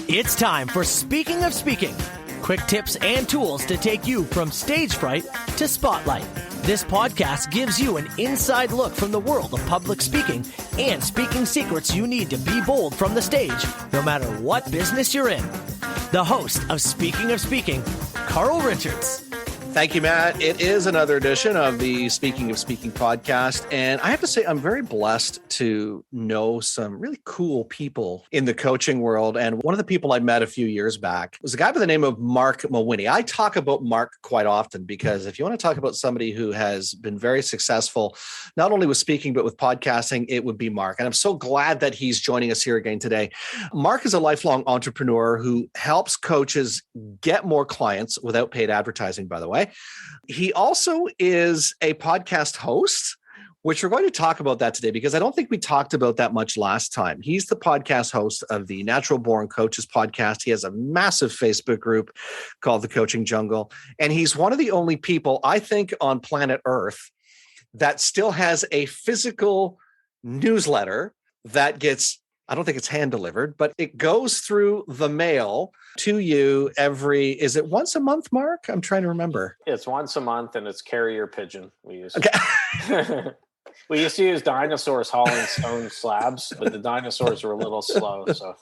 It's time for Speaking of Speaking. Quick tips and tools to take you from stage fright to spotlight. This podcast gives you an inside look from the world of public speaking and speaking secrets you need to be bold from the stage, no matter what business you're in. The host of Speaking, Carl Richards. Thank you, Matt. It is another edition of the Speaking of Speaking podcast. And I have to say, I'm very blessed to know some really cool people in the coaching world. And one of the people I met a few years back was a guy by the name of Marc Mawhinney. I talk about Marc quite often because if you want to talk about somebody who has been very successful, not only with speaking, but with podcasting, it would be Marc. And I'm so glad that he's joining us here again today. Marc is a lifelong entrepreneur who helps coaches get more clients without paid advertising, by the way. He also is a podcast host, which we're going to talk about that today because I don't think we talked about that much last time. He's the podcast host of the Natural Born Coaches podcast. He has a massive Facebook group called The Coaching Jungle. And he's one of the only people, I think, on planet Earth that still has a physical newsletter that gets, I don't think it's hand delivered, but it goes through the mail to you is it once a month, Marc? I'm trying to remember. It's once a month and it's carrier pigeon we use. Okay. We used to use dinosaurs hauling stone slabs, but the dinosaurs were a little slow. So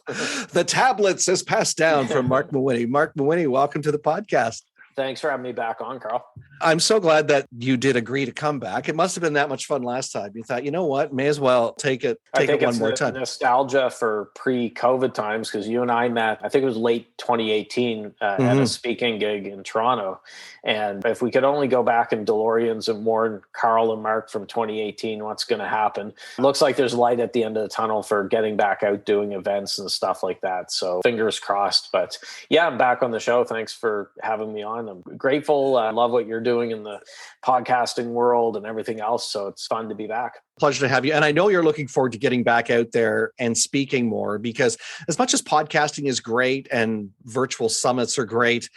the tablets is passed down from Marc Mawhinney. Marc Mawhinney, welcome to the podcast. Thanks for having me back on, Carl. I'm so glad that you did agree to come back. It must have been that much fun last time. You thought, you know what, may as well take it one more time. Nostalgia for pre-COVID times because you and I met, I think it was late 2018 at a speaking gig in Toronto. And if we could only go back in DeLoreans and warn Carl and Marc from 2018 what's going to happen, looks like there's light at the end of the tunnel for getting back out doing events and stuff like that. So fingers crossed. But yeah, I'm back on the show. Thanks for having me on. I'm grateful. I love what you're doing in the podcasting world and everything else. So it's fun to be back. Pleasure to have you. And I know you're looking forward to getting back out there and speaking more because as much as podcasting is great and virtual summits are great,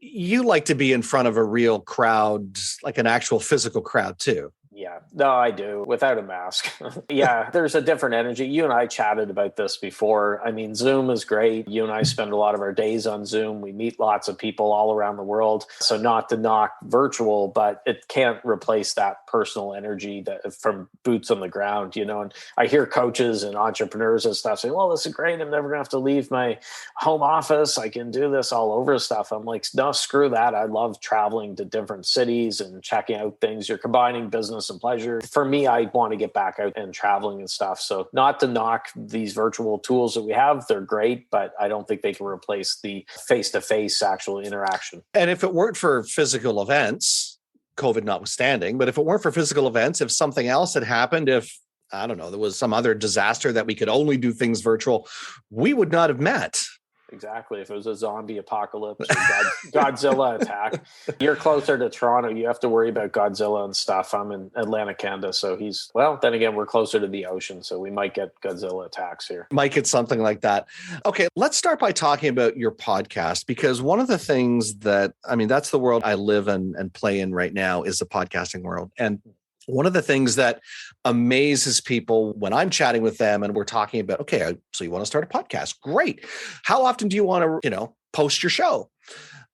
you like to be in front of a real crowd, like an actual physical crowd too. Yeah, no, I do without a mask. Yeah, there's a different energy. You and I chatted about this before. I mean, Zoom is great. You and I spend a lot of our days on Zoom. We meet lots of people all around the world. So not to knock virtual, but it can't replace that personal energy that from boots on the ground, you know. And I hear coaches and entrepreneurs and stuff saying, well, this is great. I'm never going to have to leave my home office. I can do this all over stuff. I'm like, no, screw that. I love traveling to different cities and checking out things. You're combining business and pleasure. For me, I want to get back out and traveling and stuff. So not to knock these virtual tools that we have, they're great, but I don't think they can replace the face-to-face actual interaction. And if it weren't for physical events, COVID notwithstanding, but if it weren't for physical events, if something else had happened, if, I don't know, there was some other disaster that we could only do things virtual, we would not have met. Exactly. If it was a zombie apocalypse or Godzilla attack, you're closer to Toronto. You have to worry about Godzilla and stuff. I'm in Atlantic, Canada. So then again, we're closer to the ocean. So we might get Godzilla attacks here. Might get something like that. Okay. Let's start by talking about your podcast, because one of the things that's the world I live in and play in right now is the podcasting world. And one of the things that amazes people when I'm chatting with them and we're talking about, okay, so you want to start a podcast? Great. How often do you want to, post your show?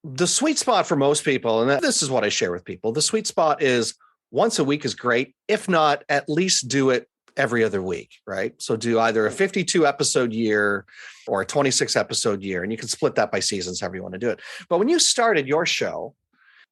The sweet spot for most people, and this is what I share with people, the sweet spot is once a week is great. If not, at least do it every other week, right? So do either a 52 episode year or a 26 episode year, and you can split that by seasons, however you want to do it. But when you started your show,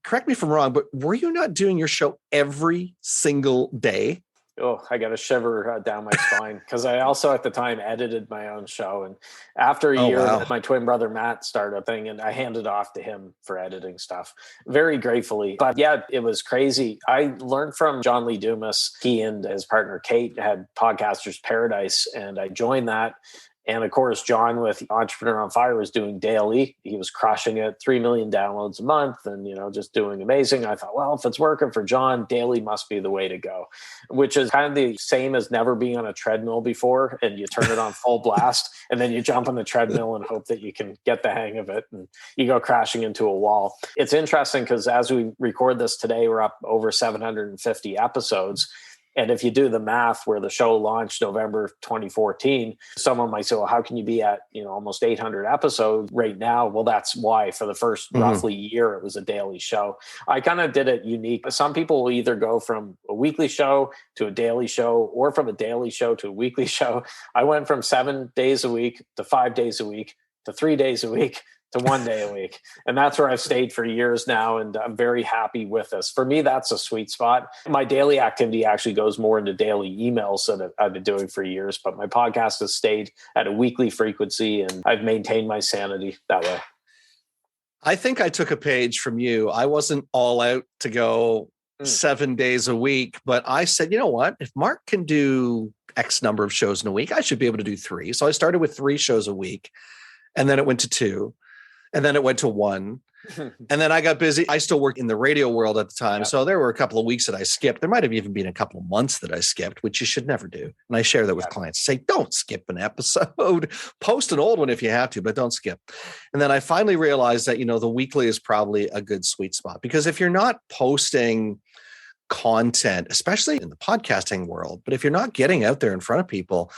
correct me if I'm wrong, but were you not doing your show every single day? Oh, I got a shiver down my spine because I also at the time edited my own show. And after a year, my twin brother, Matt, started a thing and I handed off to him for editing stuff very gratefully. But yeah, it was crazy. I learned from John Lee Dumas. He and his partner, Kate, had Podcasters Paradise and I joined that. And of course, John with Entrepreneur on Fire was doing daily. He was crushing it, 3 million downloads a month and, just doing amazing. I thought, well, if it's working for John, daily must be the way to go, which is kind of the same as never being on a treadmill before. And you turn it on full blast and then you jump on the treadmill and hope that you can get the hang of it and you go crashing into a wall. It's interesting because as we record this today, we're up over 750 episodes. And if you do the math where the show launched November 2014, someone might say, well, how can you be at, almost 800 episodes right now? Well, that's why for the first roughly year, it was a daily show. I kind of did it unique. Some people will either go from a weekly show to a daily show, or from a daily show to a weekly show. I went from 7 days a week to 5 days a week to 3 days a week to 1 day a week. And that's where I've stayed for years now. And I'm very happy with this. For me, that's a sweet spot. My daily activity actually goes more into daily emails that I've been doing for years, but my podcast has stayed at a weekly frequency, and I've maintained my sanity that way. I think I took a page from you. I wasn't all out to go 7 days a week, but I said, you know what? If Marc can do X number of shows in a week, I should be able to do 3. So I started with 3 shows a week, and then it went to 2. And then it went to 1. And then I got busy. I still worked in the radio world at the time. So there were a couple of weeks that I skipped. There might have even been a couple of months that I skipped, which you should never do. And I share that with clients. Say, don't skip an episode. Post an old one if you have to, but don't skip. And then I finally realized that, the weekly is probably a good sweet spot, because if you're not posting content, especially in the podcasting world, but if you're not getting out there in front of people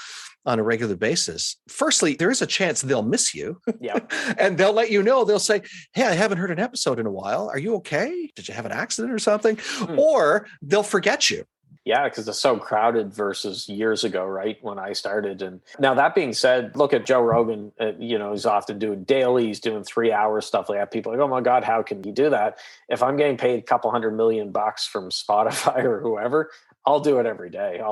on a regular basis, firstly, there is a chance they'll miss you. Yeah. And they'll let you know. They'll say, hey, I haven't heard an episode in a while. Are you okay? Did you have an accident or something? Or they'll forget you. Yeah, because it's so crowded versus years ago, right, when I started. And now that being said, look at Joe Rogan. He's often doing daily. He's doing 3 hours, stuff like that. People are like, oh my God, how can you do that? If I'm getting paid a couple $100 million from Spotify or whoever, I'll do it every day.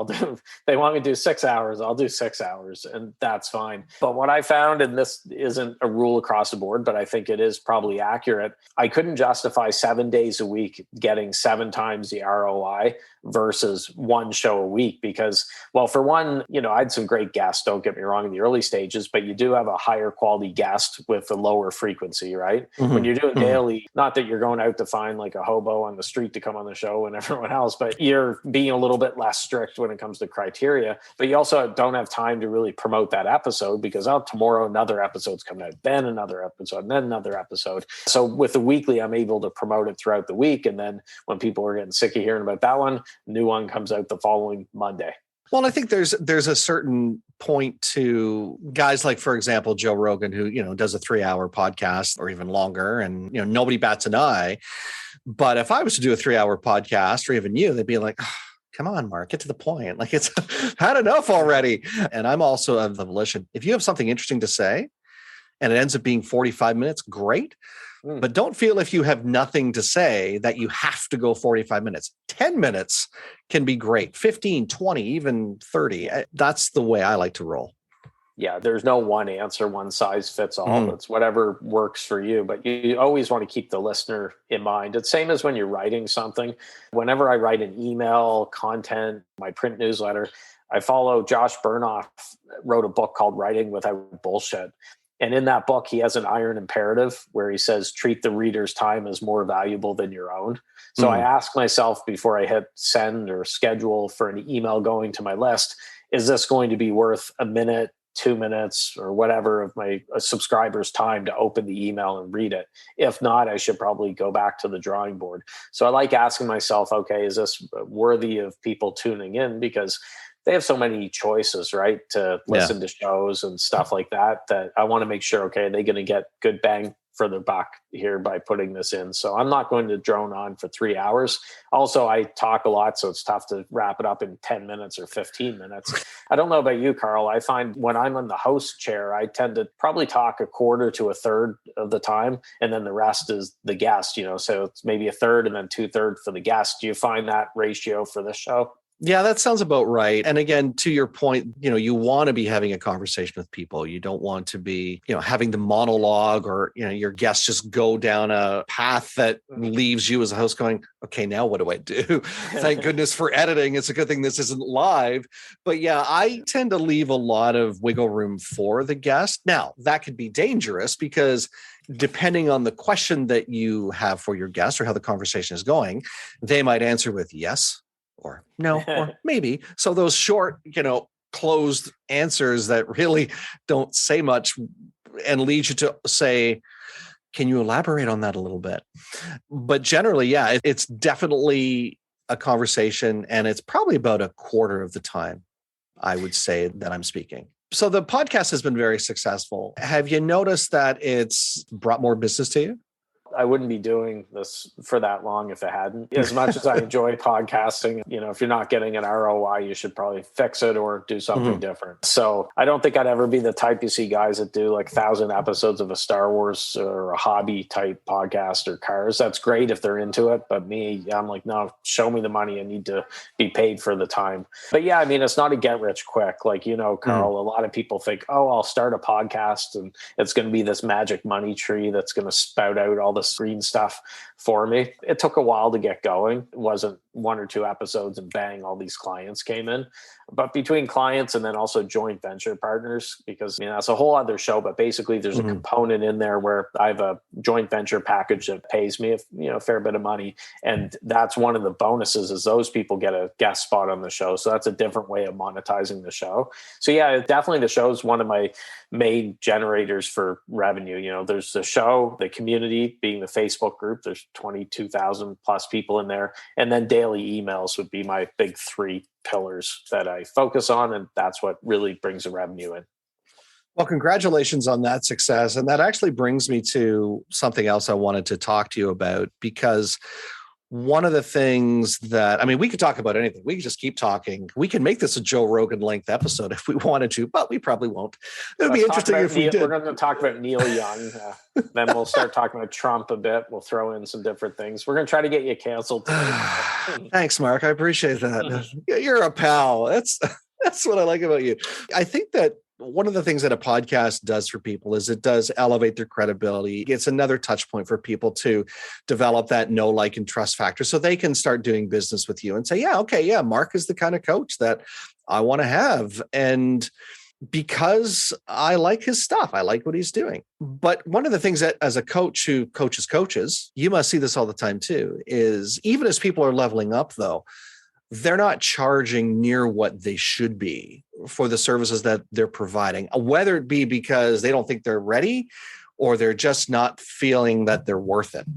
They want me to do 6 hours, I'll do 6 hours, and that's fine. But what I found, and this isn't a rule across the board, but I think it is probably accurate, I couldn't justify 7 days a week getting 7 times the ROI versus 1 show a week, because, well, for one, I had some great guests, don't get me wrong, in the early stages, but you do have a higher quality guest with a lower frequency, right? When you're doing daily, not that you're going out to find like a hobo on the street to come on the show and everyone else, but you're being a little bit less strict when it comes to criteria, but you also don't have time to really promote that episode, because tomorrow another episode's coming out, then another episode, and then another episode. So with the weekly, I'm able to promote it throughout the week. And then when people are getting sick of hearing about that one, new one comes out the following Monday. Well, I think there's a certain point to guys like, for example, Joe Rogan, who, does a 3-hour podcast or even longer, and, nobody bats an eye. But if I was to do a 3-hour podcast, or even you, they'd be like, oh, come on, Marc, get to the point. Like, it's had enough already. And I'm also of the volition. If you have something interesting to say and it ends up being 45 minutes, great. But don't feel if you have nothing to say that you have to go 45 minutes. 10 minutes can be great. 15, 20, even 30. That's the way I like to roll. Yeah, there's no one answer, one size fits all. It's whatever works for you. But you always want to keep the listener in mind. It's same as when you're writing something. Whenever I write an email, content, my print newsletter, I follow Josh Bernoff, wrote a book called Writing Without Bullshit. And in that book, he has an iron imperative where he says, treat the reader's time as more valuable than your own. So I ask myself before I hit send or schedule for an email going to my list, is this going to be worth a minute, 2 minutes, or whatever of my subscribers' time to open the email and read it? If not, I should probably go back to the drawing board. So I like asking myself, okay, is this worthy of people tuning in? Because they have so many choices, right, to listen to shows and stuff like that, that I want to make sure, okay, they're going to get good bang for their buck here by putting this in. So I'm not going to drone on for 3 hours. Also, I talk a lot, so it's tough to wrap it up in 10 minutes or 15 minutes. I don't know about you, Carl. I find when I'm in the host chair, I tend to probably talk a quarter to a third of the time, and then the rest is the guest, so it's maybe a third and then 2/3 for the guest. Do you find that ratio for this show? Yeah, that sounds about right. And again, to your point, you want to be having a conversation with people. You don't want to be, having the monologue, or, your guests just go down a path that leaves you as a host going, okay, now what do I do? Thank goodness for editing. It's a good thing this isn't live. But yeah, I tend to leave a lot of wiggle room for the guest. Now, that could be dangerous, because depending on the question that you have for your guest or how the conversation is going, they might answer with yes, or no, or maybe. So those short, closed answers that really don't say much and lead you to say, can you elaborate on that a little bit? But generally, yeah, it's definitely a conversation, and it's probably about a quarter of the time, I would say, that I'm speaking. So the podcast has been very successful. Have you noticed that it's brought more business to you? I wouldn't be doing this for that long if it hadn't. As much as I enjoy podcasting, if you're not getting an ROI, you should probably fix it or do something different. So I don't think I'd ever be the type you see guys that do like 1,000 episodes of a Star Wars or a hobby type podcast or cars. That's great if they're into it. But me, I'm like, no, show me the money. I need to be paid for the time. But yeah, I mean, it's not a get rich quick. Like, Carl, a lot of people think, oh, I'll start a podcast and it's going to be this magic money tree that's going to spout out all this green stuff for me. It took a while to get going. It wasn't 1 or 2 episodes and bang, all these clients came in. But between clients and then also joint venture partners, because that's a whole other show, but basically there's a component in there where I have a joint venture package that pays me a fair bit of money. And that's one of the bonuses is those people get a guest spot on the show. So that's a different way of monetizing the show. So yeah, definitely the show is one of my main generators for revenue. There's the show, the community being the Facebook group. There's 22,000 plus people in there. And then daily emails would be my big 3 pillars that I focus on. And that's what really brings the revenue in. Well, congratulations on that success. And that actually brings me to something else I wanted to talk to you about, because one of the things that, we could talk about anything. We could just keep talking. We can make this a Joe Rogan length episode if we wanted to, but we probably won't. It would be interesting if we did. We're going to talk about Neil Young. Then we'll start talking about Trump a bit. We'll throw in some different things. We're going to try to get you canceled. Thanks, Mark. I appreciate that. You're a pal. That's what I like about you. I think that one of the things that a podcast does for people is it does elevate their credibility. It's another touch point for people to develop that know, like, and trust factor so they can start doing business with you and say, Mark is the kind of coach that I want to have. And because I like his stuff, I like what he's doing. But one of the things that as a coach who coaches coaches, you must see this all the time too, is even as people are leveling up though, they're not charging near what they should be for the services that they're providing, whether it be because they don't think they're ready or they're just not feeling that they're worth it.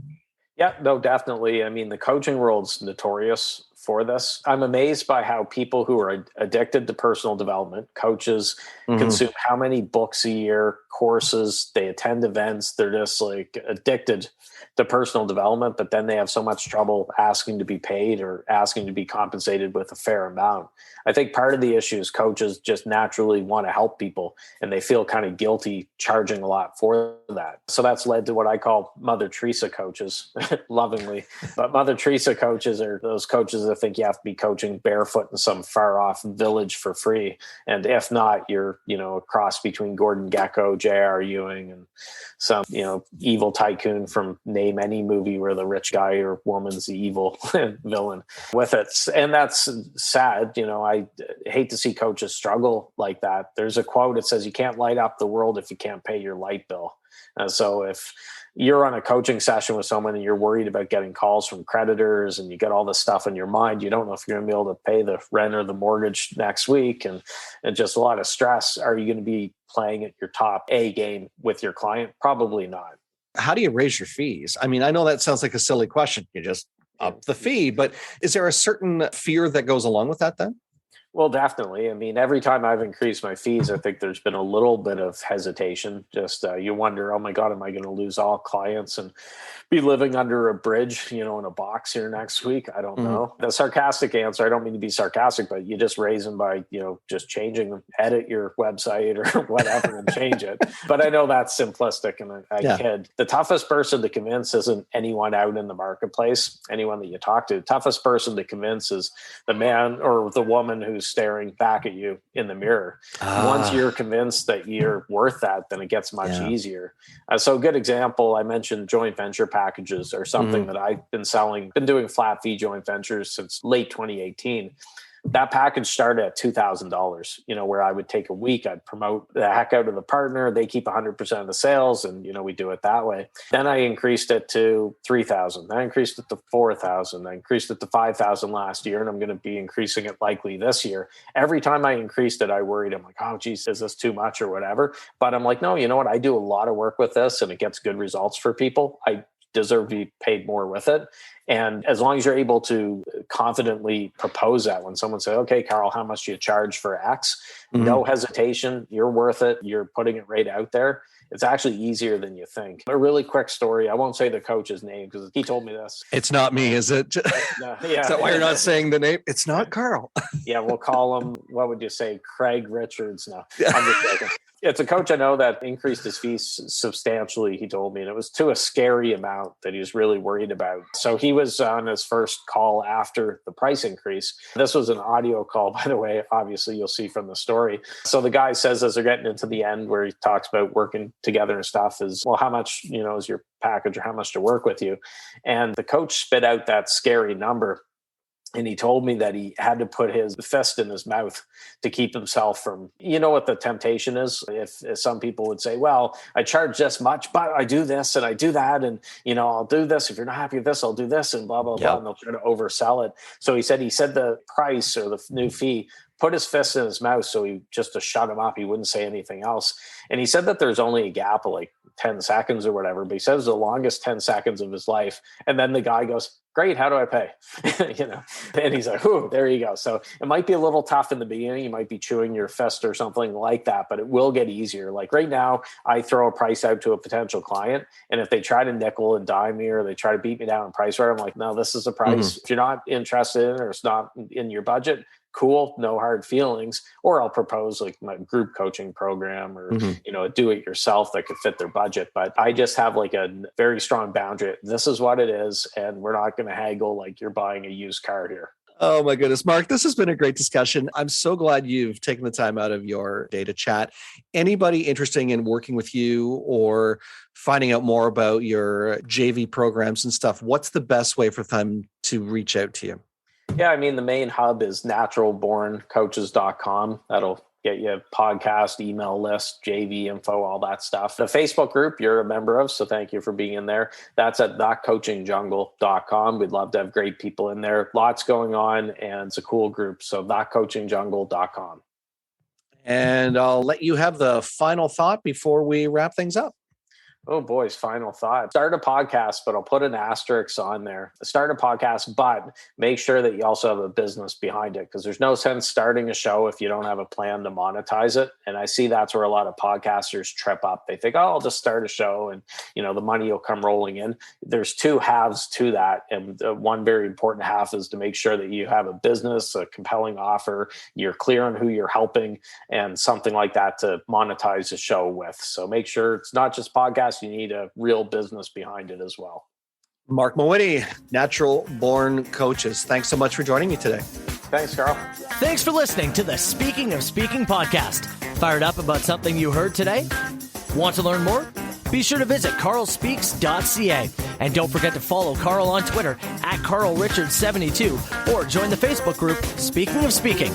Yeah, no, definitely. The coaching world's notorious for this. I'm amazed by how people who are addicted to personal development, coaches, consume how many books a year, courses, they attend events. They're just like addicted to personal development, but then they have so much trouble asking to be paid or asking to be compensated with a fair amount. I think part of the issue is coaches just naturally want to help people and they feel kind of guilty charging a lot for that. So that's led to what I call Mother Teresa coaches, lovingly. But Mother Teresa coaches are those coaches that think you have to be coaching barefoot in some far off village for free. And if not, you're, a cross between Gordon Gekko, J.R. Ewing, and some, evil tycoon from name any movie where the rich guy or woman's the evil villain with it. And that's sad. I hate to see coaches struggle like that. There's a quote that says, you can't light up the world if you can't pay your light bill. So if you're on a coaching session with someone and you're worried about getting calls from creditors and you get all this stuff in your mind, you don't know if you're going to be able to pay the rent or the mortgage next week and just a lot of stress. Are you going to be playing at your top A game with your client? Probably not. How do you raise your fees? I know that sounds like a silly question. You just up the fee, but is there a certain fear that goes along with that then? Well, definitely. Every time I've increased my fees, I think there's been a little bit of hesitation. Just you wonder, oh my God, am I going to lose all clients and be living under a bridge, in a box here next week? I don't know. The sarcastic answer, I don't mean to be sarcastic, but you just raise them by, just changing them, edit your website or whatever and change it. But I know that's simplistic and I kid. The toughest person to convince isn't anyone out in the marketplace, anyone that you talk to. The toughest person to convince is the man or the woman who's staring back at you in the mirror. Once you're convinced that you're worth that, then it gets much easier. So a good example, I mentioned joint venture packages or something that I've been selling, been doing flat fee joint ventures since late 2018. That package started at $2,000, where I would take a week, I'd promote the heck out of the partner. They keep 100% of the sales and, we do it that way. Then I increased it to $3,000. Then I increased it to $4,000. I increased it to $5,000 last year. And I'm going to be increasing it likely this year. Every time I increased it, I worried, I'm like, oh geez, is this too much or whatever? But I'm like, no, you know what? I do a lot of work with this and it gets good results for people. I deserve to be paid more with it. And as long as you're able to confidently propose that when someone says, okay, Carl, how much do you charge for X? Mm-hmm. No hesitation. You're worth it. You're putting it right out there. It's actually easier than you think. A really quick story. I won't say the coach's name because he told me this. It's not me, is it? No, yeah. Is that why you're not saying the name? It's not Carl. Yeah, we'll call him, what would you say, Craig Richards? No, I'm just joking. It's a coach I know that increased his fees substantially, he told me, and it was to a scary amount that he was really worried about. So he was on his first call after the price increase. This was an audio call, by the way, obviously you'll see from the story. So the guy says, as they're getting into the end where he talks about working together and stuff, is, well, how much, is your package or how much to work with you? And the coach spit out that scary number. And he told me that he had to put his fist in his mouth to keep himself from, what the temptation is. If some people would say, well, I charge this much, but I do this and I do that. And, I'll do this. If you're not happy with this, I'll do this and blah, blah, blah. And they'll try to oversell it. So he said the price or the new fee, put his fist in his mouth. So he just to shut him up. He wouldn't say anything else. And he said that there's only a gap of like 10 seconds or whatever, but he says the longest 10 seconds of his life. And then the guy goes, great, how do I pay? And he's like, ooh, there you go. So it might be a little tough in the beginning. You might be chewing your fist or something like that, but it will get easier. Like right now, I throw a price out to a potential client. And if they try to nickel and dime me or they try to beat me down in price, I'm like, no, this is the price. If you're not interested in it or it's not in your budget, cool, no hard feelings. Or I'll propose like my group coaching program or, a do-it-yourself that could fit their budget. But I just have like a very strong boundary. This is what it is. And we're not going to haggle like you're buying a used car here. Oh my goodness, Marc, this has been a great discussion. I'm so glad you've taken the time out of your day to chat. Anybody interested in working with you or finding out more about your JV programs and stuff, what's the best way for them to reach out to you? Yeah, the main hub is naturalborncoaches.com. That'll get you a podcast, email list, JV info, all that stuff. The Facebook group you're a member of, so thank you for being in there. That's at thatcoachingjungle.com. We'd love to have great people in there. Lots going on, and it's a cool group. So thatcoachingjungle.com. And I'll let you have the final thought before we wrap things up. Oh, boys, final thought. Start a podcast, but I'll put an asterisk on there. Start a podcast, but make sure that you also have a business behind it, because there's no sense starting a show if you don't have a plan to monetize it. And I see that's where a lot of podcasters trip up. They think, oh, I'll just start a show and, the money will come rolling in. There's two halves to that. And one very important half is to make sure that you have a business, a compelling offer, you're clear on who you're helping, and something like that to monetize the show with. So make sure it's not just podcasts. You need a real business behind it as well. Marc Mawhinney, Natural Born Coaches. Thanks so much for joining me today. Thanks, Carl. Thanks for listening to the Speaking of Speaking podcast. Fired up about something you heard today? Want to learn more? Be sure to visit carlspeaks.ca. And don't forget to follow Carl on Twitter at CarlRichards72 or join the Facebook group Speaking of Speaking.